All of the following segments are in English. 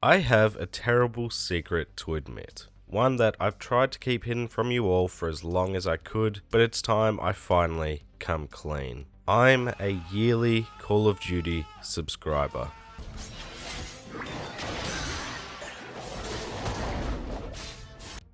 I have a terrible secret to admit. One that I've tried to keep hidden from you all for as long as I could, but it's time I finally come clean. I'm a yearly Call of Duty subscriber.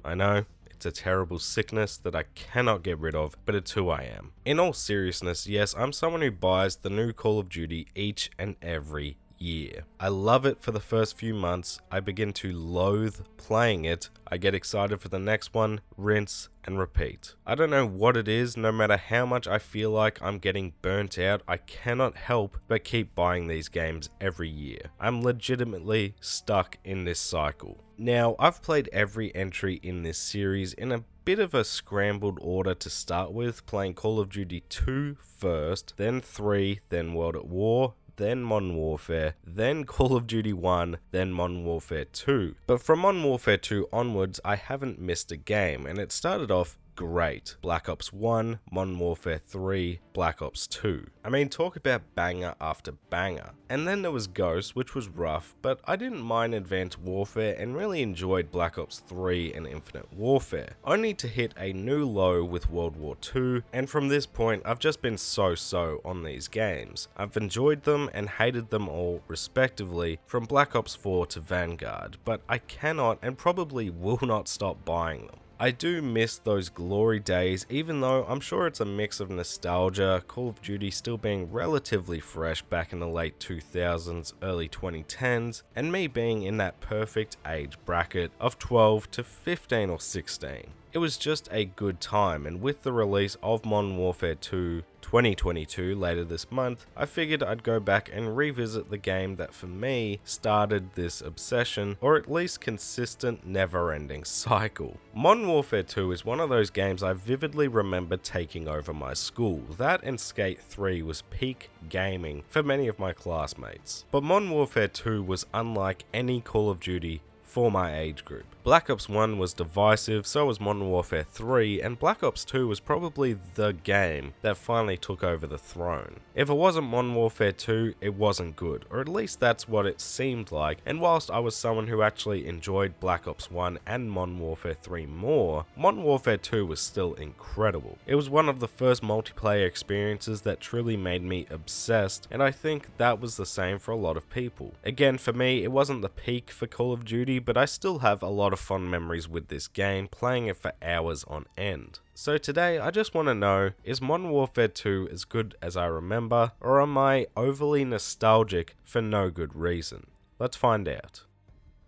I know, it's a terrible sickness that I cannot get rid of, but it's who I am. In all seriousness, yes, I'm someone who buys the new Call of Duty each and every year. I love it for the first few months, I begin to loathe playing it, I get excited for the next one, rinse and repeat. I don't know what it is, no matter how much I feel like I'm getting burnt out, I cannot help but keep buying these games every year. I'm legitimately stuck in this cycle. Now, I've played every entry in this series in a bit of a scrambled order to start with, playing Call of Duty 2 first, then 3, then World at War, then Modern Warfare, then Call of Duty 1, then Modern Warfare 2. But from Modern Warfare 2 onwards, I haven't missed a game, and it started off great. Black Ops 1, Modern Warfare 3, Black Ops 2. I mean, talk about banger after banger. And then there was Ghost, which was rough, but I didn't mind Advanced Warfare and really enjoyed Black Ops 3 and Infinite Warfare. Only to hit a new low with World War 2, and from this point, I've just been so-so on these games. I've enjoyed them and hated them all respectively, from Black Ops 4 to Vanguard, but I cannot and probably will not stop buying them. I do miss those glory days, even though I'm sure it's a mix of nostalgia, Call of Duty still being relatively fresh back in the late 2000s, early 2010s, and me being in that perfect age bracket of 12 to 15 or 16. It was just a good time, and with the release of Modern Warfare 2 2022 later this month, I figured I'd go back and revisit the game that for me started this obsession, or at least consistent never-ending cycle. Modern Warfare 2 is one of those games I vividly remember taking over my school. That and Skate 3 was peak gaming for many of my classmates. But Modern Warfare 2 was unlike any Call of Duty for my age group. Black Ops 1 was divisive, so was Modern Warfare 3, and Black Ops 2 was probably the game that finally took over the throne. If it wasn't Modern Warfare 2, it wasn't good, or at least that's what it seemed like, and whilst I was someone who actually enjoyed Black Ops 1 and Modern Warfare 3 more, Modern Warfare 2 was still incredible. It was one of the first multiplayer experiences that truly made me obsessed, and I think that was the same for a lot of people. Again, for me, it wasn't the peak for Call of Duty, but I still have a lot of fond memories with this game, playing it for hours on end. So today, I just want to know, is Modern Warfare 2 as good as I remember, or am I overly nostalgic for no good reason? Let's find out.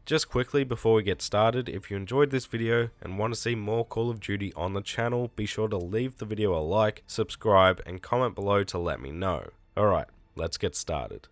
Just quickly before we get started, if you enjoyed this video and want to see more Call of Duty on the channel, be sure to leave the video a like, subscribe, and comment below to let me know. Alright, let's get started.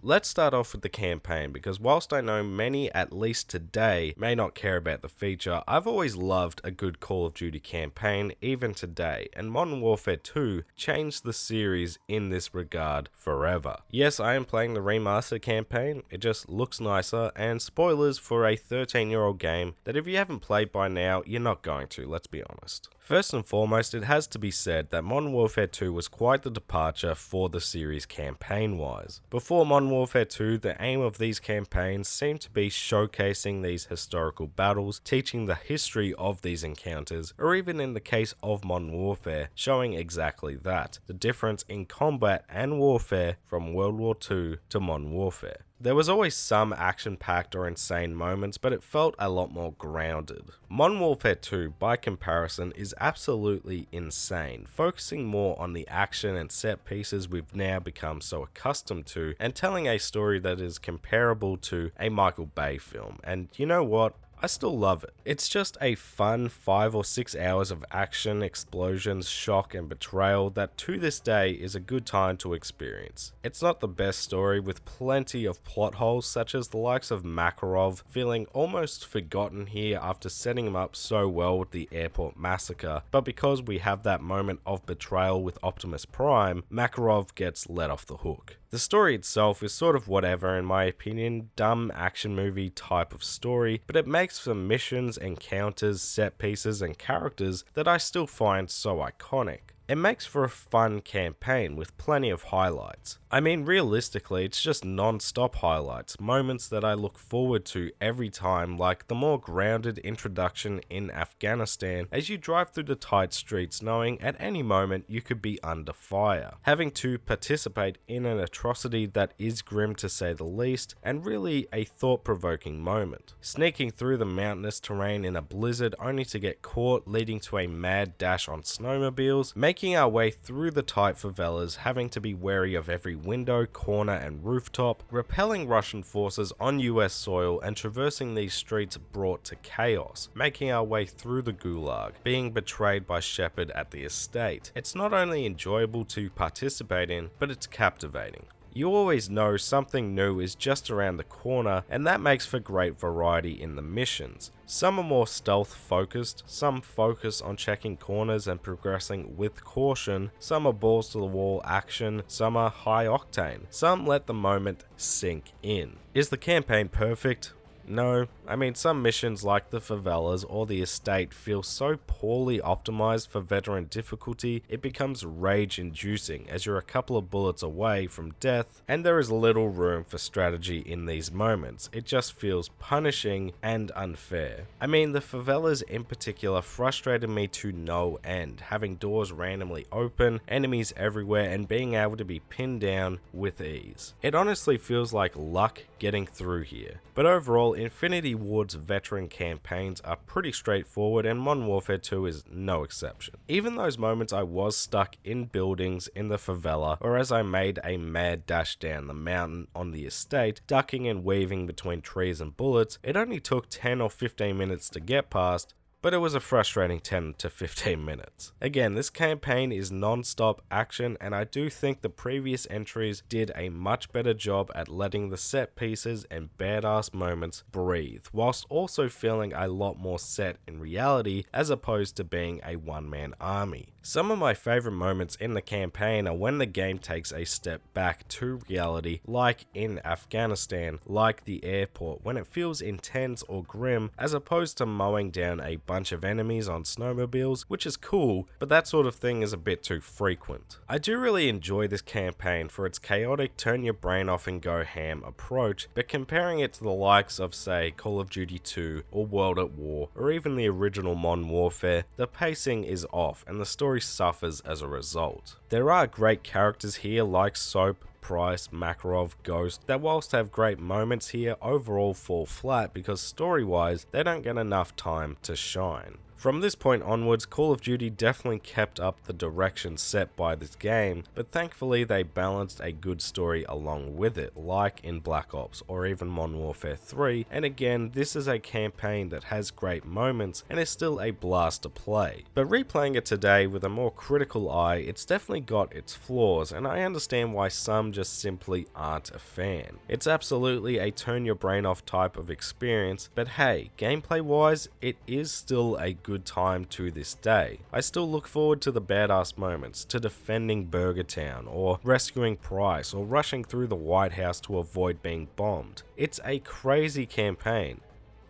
Let's start off with the campaign, because whilst I know many, at least today, may not care about the feature, I've always loved a good Call of Duty campaign, even today, and Modern Warfare 2 changed the series in this regard forever. Yes, I am playing the remastered campaign, it just looks nicer, and spoilers for a 13-year-old game that if you haven't played by now, you're not going to, let's be honest. First and foremost, it has to be said that Modern Warfare 2 was quite the departure for the series campaign-wise. Before Modern Warfare 2, the aim of these campaigns seemed to be showcasing these historical battles, teaching the history of these encounters, or even in the case of Modern Warfare, showing exactly that, the difference in combat and warfare from World War II to Modern Warfare. There was always some action-packed or insane moments, but it felt a lot more grounded. Modern Warfare 2, by comparison, is absolutely insane, focusing more on the action and set pieces we've now become so accustomed to, and telling a story that is comparable to a Michael Bay film. And you know what? I still love it. It's just a fun 5 or 6 hours of action, explosions, shock and betrayal that to this day is a good time to experience. It's not the best story, with plenty of plot holes such as the likes of Makarov feeling almost forgotten here after setting him up so well with the airport massacre, but because we have that moment of betrayal with Optimus Prime, Makarov gets let off the hook. The story itself is sort of whatever in my opinion, dumb action movie type of story, but it makes for missions, encounters, set pieces and characters that I still find so iconic. It makes for a fun campaign with plenty of highlights. I mean, realistically, it's just non-stop highlights, moments that I look forward to every time, like the more grounded introduction in Afghanistan as you drive through the tight streets knowing at any moment you could be under fire, having to participate in an atrocity that is grim to say the least, and really a thought-provoking moment. Sneaking through the mountainous terrain in a blizzard only to get caught, leading to a mad dash on snowmobiles, making our way through the tight favelas, having to be wary of every window, corner and rooftop, repelling Russian forces on US soil and traversing these streets brought to chaos, making our way through the gulag, being betrayed by Shepard at the estate. It's not only enjoyable to participate in, but it's captivating. You always know something new is just around the corner, and that makes for great variety in the missions. Some are more stealth focused, some focus on checking corners and progressing with caution, some are balls to the wall action, some are high octane, some let the moment sink in. Is the campaign perfect? No, I mean some missions like the favelas or the estate feel so poorly optimized for veteran difficulty it becomes rage inducing as you're a couple of bullets away from death and there is little room for strategy in these moments. It just feels punishing and unfair. I mean the favelas in particular frustrated me to no end, having doors randomly open, enemies everywhere and being able to be pinned down with ease. It honestly feels like luck getting through here, but overall Infinity Ward's veteran campaigns are pretty straightforward and Modern Warfare 2 is no exception. Even those moments I was stuck in buildings in the favela, or as I made a mad dash down the mountain on the estate, ducking and weaving between trees and bullets, it only took 10 or 15 minutes to get past, but it was a frustrating 10 to 15 minutes. Again, this campaign is non-stop action and I do think the previous entries did a much better job at letting the set pieces and badass moments breathe, whilst also feeling a lot more set in reality as opposed to being a one-man army. Some of my favourite moments in the campaign are when the game takes a step back to reality, like in Afghanistan, like the airport, when it feels intense or grim as opposed to mowing down a bunch of enemies on snowmobiles, which is cool, but that sort of thing is a bit too frequent. I do really enjoy this campaign for its chaotic turn your brain off and go ham approach, but comparing it to the likes of say Call of Duty 2 or World at War or even the original Modern Warfare, the pacing is off and the story suffers as a result. There are great characters here like Soap, Price, Makarov, Ghost that whilst have great moments here overall fall flat because story-wise they don't get enough time to shine. From this point onwards, Call of Duty definitely kept up the direction set by this game, but thankfully they balanced a good story along with it, like in Black Ops or even Modern Warfare 3, and again, this is a campaign that has great moments and is still a blast to play. But replaying it today with a more critical eye, it's definitely got its flaws, and I understand why some just simply aren't a fan. It's absolutely a turn your brain off type of experience, but hey, gameplay wise, it is still a good time to this day. I still look forward to the badass moments, to defending Burger Town, or rescuing Price, or rushing through the White House to avoid being bombed. It's a crazy campaign,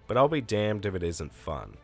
but I'll be damned if it isn't fun.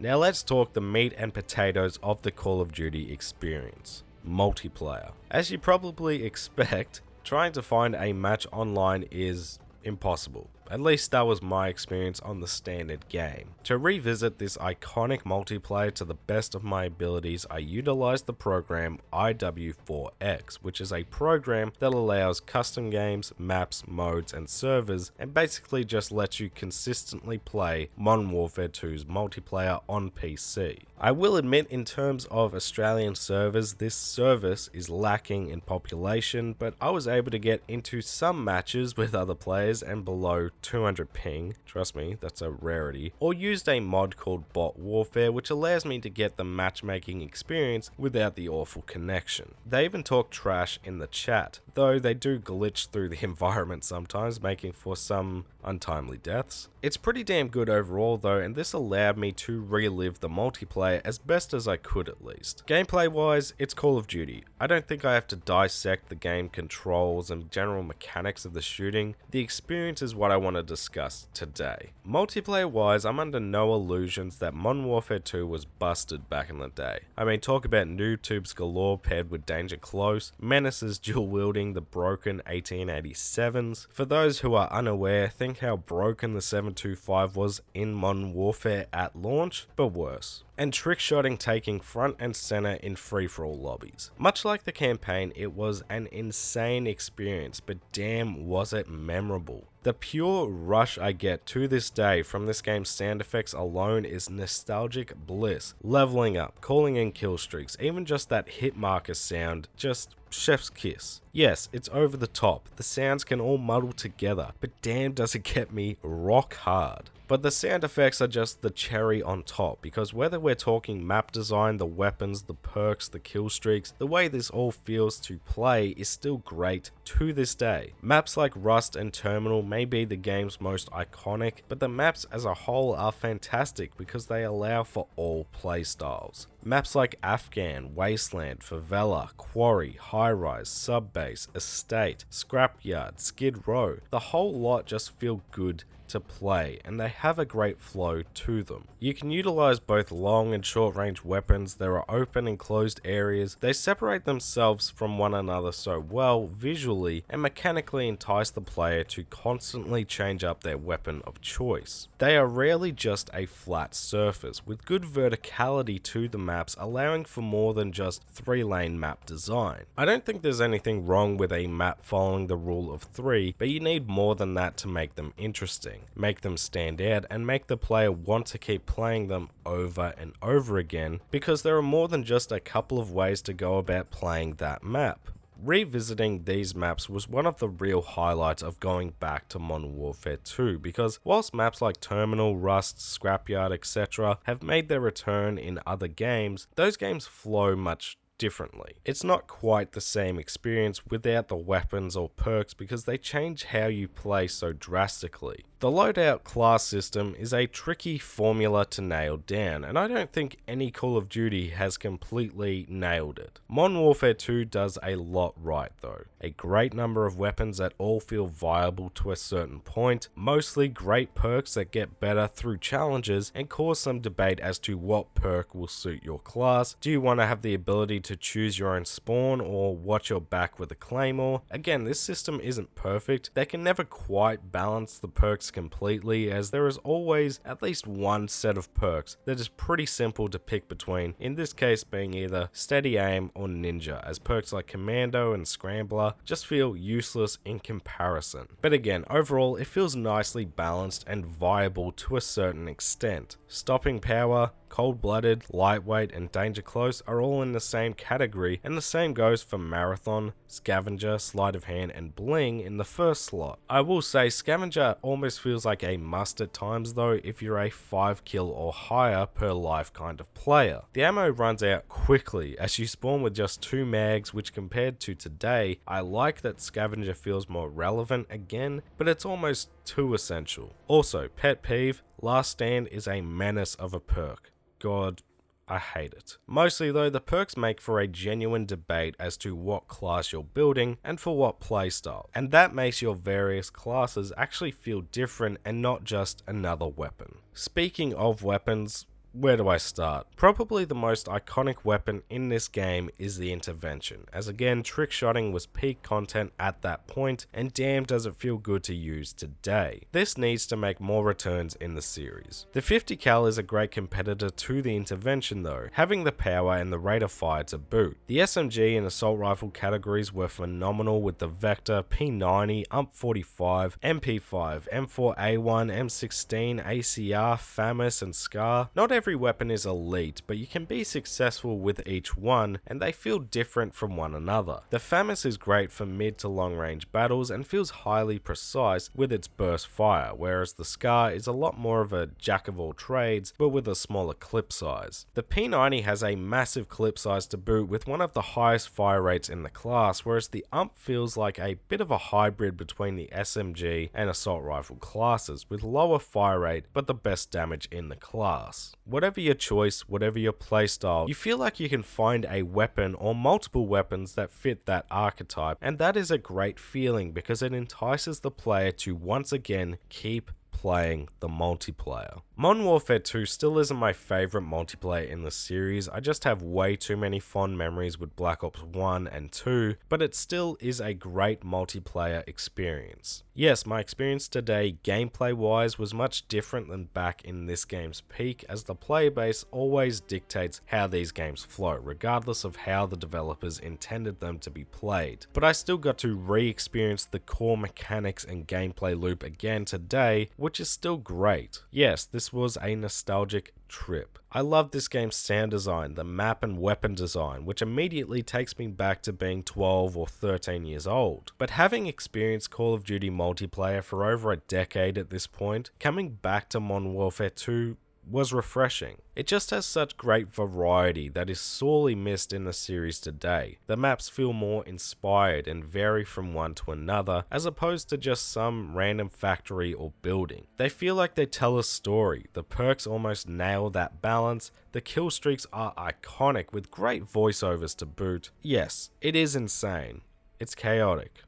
Now let's talk the meat and potatoes of the Call of Duty experience. Multiplayer. As you probably expect, trying to find a match online is impossible. At least that was my experience on the standard game. To revisit this iconic multiplayer to the best of my abilities, I utilized the program IW4X, which is a program that allows custom games, maps, modes, and servers, and basically just lets you consistently play Modern Warfare 2's multiplayer on PC. I will admit in terms of Australian servers, this service is lacking in population, but I was able to get into some matches with other players and below 200 ping, trust me, that's a rarity, or used a mod called Bot Warfare which allows me to get the matchmaking experience without the awful connection. They even talk trash in the chat, though they do glitch through the environment sometimes, making for some untimely deaths. It's pretty damn good overall though, and this allowed me to relive the multiplayer as best as I could at least. Gameplay wise, it's Call of Duty. I don't think I have to dissect the game controls and general mechanics of the shooting. The experience is what I want to discuss today. Multiplayer wise, I'm under no illusions that Modern Warfare 2 was busted back in the day. I mean, talk about noob tubes galore paired with danger close, menaces dual wielding the broken 1887s. For those who are unaware, think how broken the 725 was in Modern Warfare at launch, but worse. And trickshotting taking front and center in free-for-all lobbies. Much like the campaign, it was an insane experience, but damn was it memorable. The pure rush I get to this day from this game's sound effects alone is nostalgic bliss. Leveling up, calling in kill streaks, even just that hit marker sound, just chef's kiss. Yes, it's over the top, the sounds can all muddle together, but damn does it get me rock hard. But the sound effects are just the cherry on top, because whether we're talking map design, the weapons, the perks, the kill streaks, the way this all feels to play is still great to this day. Maps like Rust and Terminal may be the game's most iconic, but the maps as a whole are fantastic because they allow for all playstyles. Maps like Afghan, Wasteland, Favela, Quarry, High Rise, Subbase, Estate, Scrapyard, Skid Row, the whole lot just feel good to play, and they have a great flow to them. You can utilize both long and short range weapons, there are open and closed areas, they separate themselves from one another so well visually and mechanically entice the player to constantly change up their weapon of choice. They are rarely just a flat surface, with good verticality to the maps allowing for more than just 3-lane map design. I don't think there's anything wrong with a map following the rule of 3, but you need more than that to make them interesting, make them stand out, and make the player want to keep playing them over and over again, because there are more than just a couple of ways to go about playing that map. Revisiting these maps was one of the real highlights of going back to Modern Warfare 2, because whilst maps like Terminal, Rust, Scrapyard, etc. have made their return in other games, those games flow much differently. It's not quite the same experience without the weapons or perks because they change how you play so drastically. The loadout class system is a tricky formula to nail down, and I don't think any Call of Duty has completely nailed it. Modern Warfare 2 does a lot right though. A great number of weapons that all feel viable to a certain point, mostly great perks that get better through challenges and cause some debate as to what perk will suit your class. Do you want to have the ability to choose your own spawn or watch your back with a claymore? Again, this system isn't perfect. They can never quite balance the perks completely, as there is always at least one set of perks that is pretty simple to pick between, in this case being either steady aim or ninja, as perks like commando and scrambler just feel useless in comparison. But again, overall it feels nicely balanced and viable to a certain extent. Stopping power, cold-blooded, lightweight, and danger close are all in the same category, and the same goes for marathon, scavenger, sleight of hand, and bling in the first slot. I will say scavenger almost feels like a must at times though if you're a 5 kill or higher per life kind of player. The ammo runs out quickly as you spawn with just 2 mags, which compared to today, I like that scavenger feels more relevant again, but it's almost too essential. Also, pet peeve, last stand is a menace of a perk. God, I hate it. Mostly though, the perks make for a genuine debate as to what class you're building and for what playstyle, and that makes your various classes actually feel different and not just another weapon. Speaking of weapons, where do I start? Probably the most iconic weapon in this game is the intervention, as again trickshotting was peak content at that point, and damn does it feel good to use today. This needs to make more returns in the series. The 50 cal is a great competitor to the intervention though, having the power and the rate of fire to boot. The SMG and assault rifle categories were phenomenal with the Vector, P90, UMP45, MP5, M4A1, M16, ACR, FAMAS, and SCAR. Not every weapon is elite, but you can be successful with each one, and they feel different from one another. The FAMAS is great for mid to long range battles and feels highly precise with its burst fire, whereas the SCAR is a lot more of a jack of all trades, but with a smaller clip size. The P90 has a massive clip size to boot with one of the highest fire rates in the class, whereas the UMP feels like a bit of a hybrid between the SMG and assault rifle classes, with lower fire rate but the best damage in the class. Whatever your choice, whatever your playstyle, you feel like you can find a weapon or multiple weapons that fit that archetype, and that is a great feeling because it entices the player to once again keep playing the multiplayer. Modern Warfare 2 still isn't my favourite multiplayer in the series. I just have way too many fond memories with Black Ops 1 and 2, but it still is a great multiplayer experience. Yes, my experience today gameplay wise was much different than back in this game's peak, as the player base always dictates how these games flow, regardless of how the developers intended them to be played. But I still got to re-experience the core mechanics and gameplay loop again today, which is still great. Yes, this was a nostalgic trip. I love this game's sound design, the map and weapon design, which immediately takes me back to being 12 or 13 years old. But having experienced Call of Duty multiplayer for over a decade at this point, coming back to Modern Warfare 2 was refreshing. It just has such great variety that is sorely missed in the series today. The maps feel more inspired and vary from one to another, as opposed to just some random factory or building. They feel like they tell a story. The perks almost nail that balance. The kill streaks are iconic with great voiceovers to boot. Yes, it is insane. It's chaotic.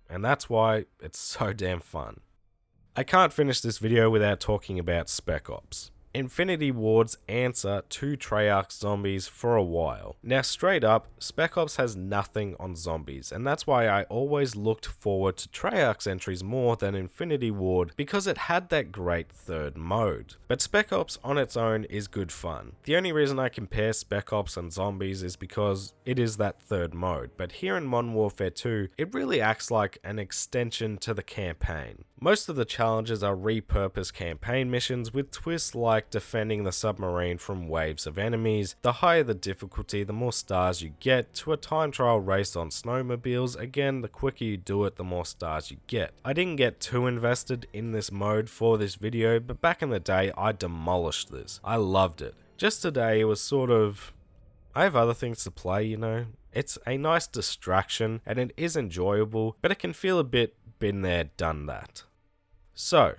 And that's why it's so damn fun. I can't finish this video without talking about Spec Ops. Infinity Ward's answer to Treyarch zombies for a while. Now straight up, Spec Ops has nothing on zombies, and that's why I always looked forward to Treyarch's entries more than Infinity Ward, because it had that great third mode. But Spec Ops on its own is good fun. The only reason I compare Spec Ops and zombies is because it is that third mode, but here in Modern Warfare 2, it really acts like an extension to the campaign. Most of the challenges are repurposed campaign missions with twists like defending the submarine from waves of enemies. The higher the difficulty, the more stars you get, to a time trial race on snowmobiles. Again, the quicker you do it, the more stars you get. I didn't get too invested in this mode for this video, but back in the day, I demolished this. I loved it. Just today, it was sort of, I have other things to play, you know? It's a nice distraction, and it is enjoyable, but it can feel a bit been there, done that. So,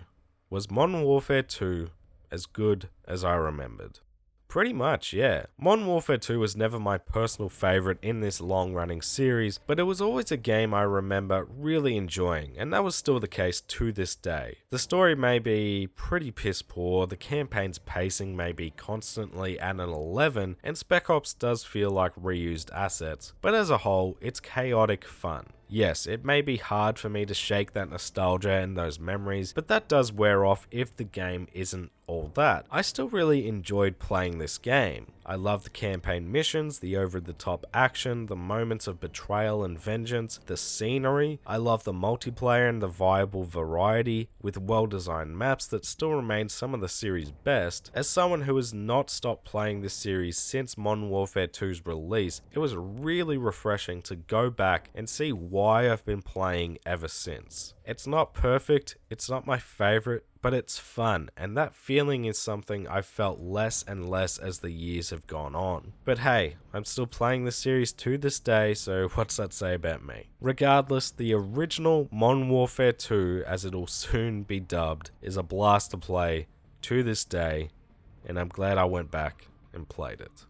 was Modern Warfare 2 as good as I remembered? Pretty much, yeah. Modern Warfare 2 was never my personal favourite in this long-running series, but it was always a game I remember really enjoying, and that was still the case to this day. The story may be pretty piss poor, the campaign's pacing may be constantly at an 11, and Spec Ops does feel like reused assets, but as a whole, it's chaotic fun. Yes, it may be hard for me to shake that nostalgia and those memories, but that does wear off if the game isn't all that. I still really enjoyed playing this game. I love the campaign missions, the over-the-top action, the moments of betrayal and vengeance, the scenery. I love the multiplayer and the viable variety, with well-designed maps that still remain some of the series' best. As someone who has not stopped playing this series since Modern Warfare 2's release, it was really refreshing to go back and see why I've been playing ever since. It's not perfect, it's not my favorite, but it's fun, and that feeling is something I've felt less and less as the years have gone on. But hey, I'm still playing the series to this day, so what's that say about me? Regardless, the original Modern Warfare 2, as it'll soon be dubbed, is a blast to play to this day, and I'm glad I went back and played it.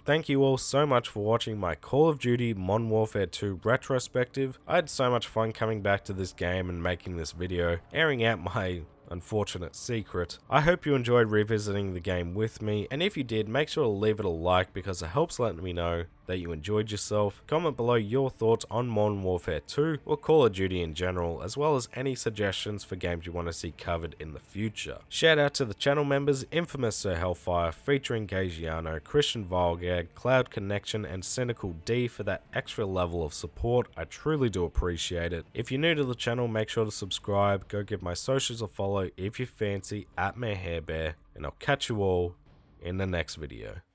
Thank you all so much for watching my Call of Duty Modern Warfare 2 retrospective. I had so much fun coming back to this game and making this video, airing out my unfortunate secret. I hope you enjoyed revisiting the game with me, and if you did, make sure to leave it a like because it helps let me know that you enjoyed yourself. Comment below your thoughts on Modern Warfare 2 or Call of Duty in general, as well as any suggestions for games you want to see covered in the future. Shout out to the channel members Infamous Sir Hellfire, featuring Gagiano, Christian Volgag, Cloud Connection, and Cynical D for that extra level of support. I truly do appreciate it. If you're new to the channel, make sure to subscribe, go give my socials a follow if you fancy, at MayorHairBear, and I'll catch you all in the next video.